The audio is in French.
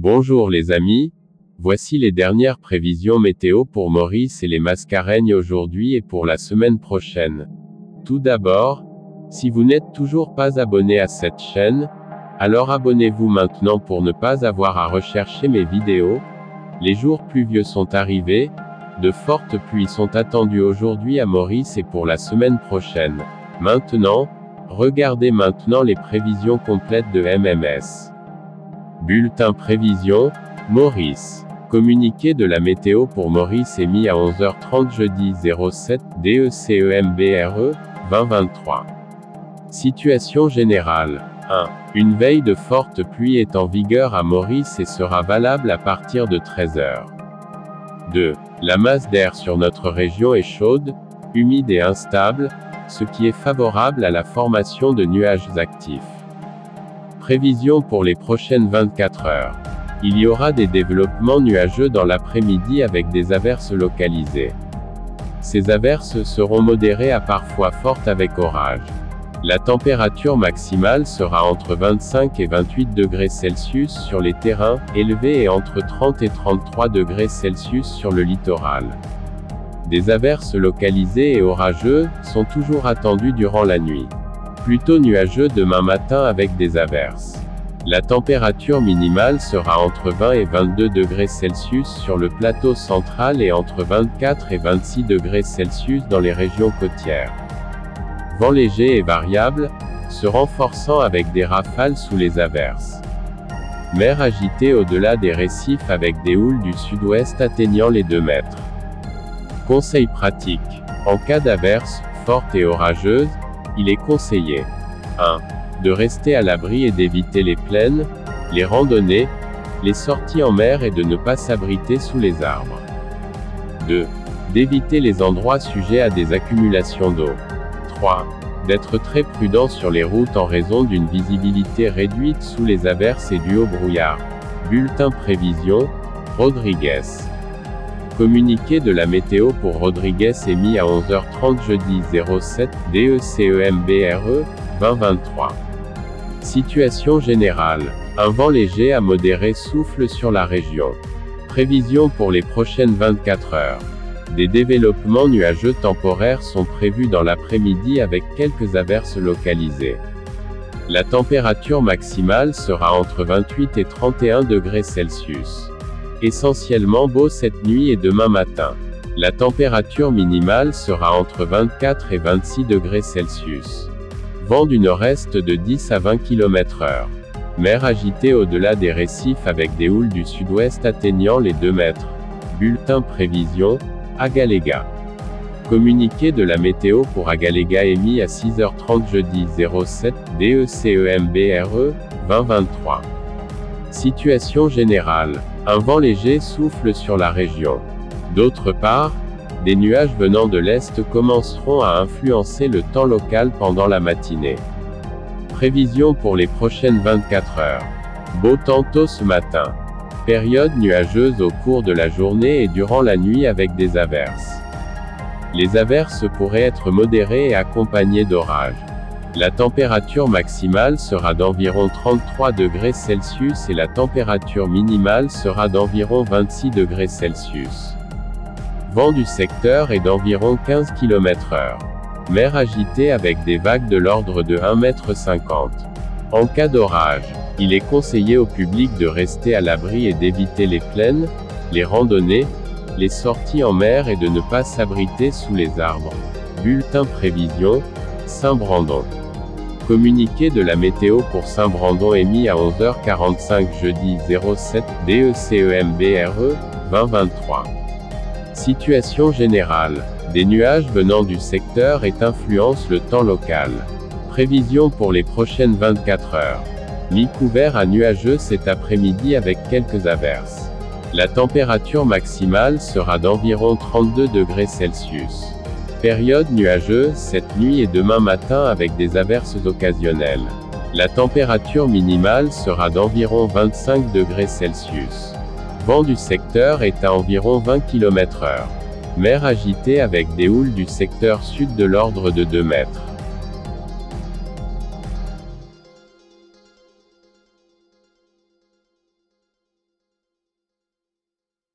Bonjour les amis, voici les dernières prévisions météo pour Maurice et les Mascareignes aujourd'hui et pour la semaine prochaine. Tout d'abord, si vous n'êtes toujours pas abonné à cette chaîne, alors abonnez-vous maintenant pour ne pas avoir à rechercher mes vidéos. Les jours pluvieux sont arrivés, de fortes pluies sont attendues aujourd'hui à Maurice et pour la semaine prochaine. Maintenant, regardez maintenant les prévisions complètes de MMS. Bulletin prévision, Maurice. Communiqué de la météo pour Maurice émis à 11h30 jeudi 07 DECEMBRE 2023. Situation générale. 1. Une veille de forte pluie est en vigueur à Maurice et sera valable à partir de 13h. 2. La masse d'air sur notre région est chaude, humide et instable, ce qui est favorable à la formation de nuages actifs. Prévision pour les prochaines 24 heures. Il y aura des développements nuageux dans l'après-midi avec des averses localisées. Ces averses seront modérées à parfois fortes avec orage. La température maximale sera entre 25 et 28 degrés Celsius sur les terrains élevés et entre 30 et 33 degrés Celsius sur le littoral. Des averses localisées et orageuses sont toujours attendues durant la nuit. Plutôt nuageux demain matin avec des averses. La température minimale sera entre 20 et 22 degrés Celsius sur le plateau central et entre 24 et 26 degrés Celsius dans les régions côtières. Vent léger et variable, se renforçant avec des rafales sous les averses. Mer agitée au-delà des récifs avec des houles du sud-ouest atteignant les 2 mètres. Conseils pratiques. En cas d'averses fortes et orageuses, il est conseillé 1. De rester à l'abri et d'éviter les plaines, les randonnées, les sorties en mer et de ne pas s'abriter sous les arbres. 2. D'éviter les endroits sujets à des accumulations d'eau. 3. D'être très prudent sur les routes en raison d'une visibilité réduite sous les averses et du haut brouillard. Bulletin prévision, Rodriguez. Communiqué de la météo pour Rodriguez émis à 11h30 jeudi 07 DECEMBRE 2023. Situation générale. Un vent léger à modéré souffle sur la région. Prévision pour les prochaines 24 heures. Des développements nuageux temporaires sont prévus dans l'après-midi avec quelques averses localisées. La température maximale sera entre 28 et 31 degrés Celsius. Essentiellement beau cette nuit et demain matin. La température minimale sera entre 24 et 26 degrés Celsius. Vent du nord-est de 10 à 20 km/h. Mer agitée au-delà des récifs avec des houles du sud-ouest atteignant les 2 mètres. Bulletin prévision, Agaléga. Communiqué de la météo pour Agaléga émis à 6h30 jeudi 07 DECEMBRE 2023. Situation générale. Un vent léger souffle sur la région. D'autre part, des nuages venant de l'est commenceront à influencer le temps local pendant la matinée. Prévision pour les prochaines 24 heures. Beau temps tôt ce matin. Période nuageuse au cours de la journée et durant la nuit avec des averses. Les averses pourraient être modérées et accompagnées d'orages. La température maximale sera d'environ 33 degrés Celsius et la température minimale sera d'environ 26 degrés Celsius. Vent du secteur est d'environ 15 km/h. Mer agitée avec des vagues de l'ordre de 1,50 m. En cas d'orage, il est conseillé au public de rester à l'abri et d'éviter les plaines, les randonnées, les sorties en mer et de ne pas s'abriter sous les arbres. Bulletin prévision, Saint-Brandon. Communiqué de la météo pour Saint-Brandon émis à 11h45 jeudi 07 DECEMBRE 2023. Situation générale. Des nuages venant du secteur et influencent le temps local. Prévision pour les prochaines 24 heures. Mi-couvert à nuageux cet après-midi avec quelques averses. La température maximale sera d'environ 32 degrés Celsius. Période nuageuse cette nuit et demain matin avec des averses occasionnelles. La température minimale sera d'environ 25 degrés Celsius. Vent du secteur est à environ 20 km/h. Mer agitée avec des houles du secteur sud de l'ordre de 2 mètres.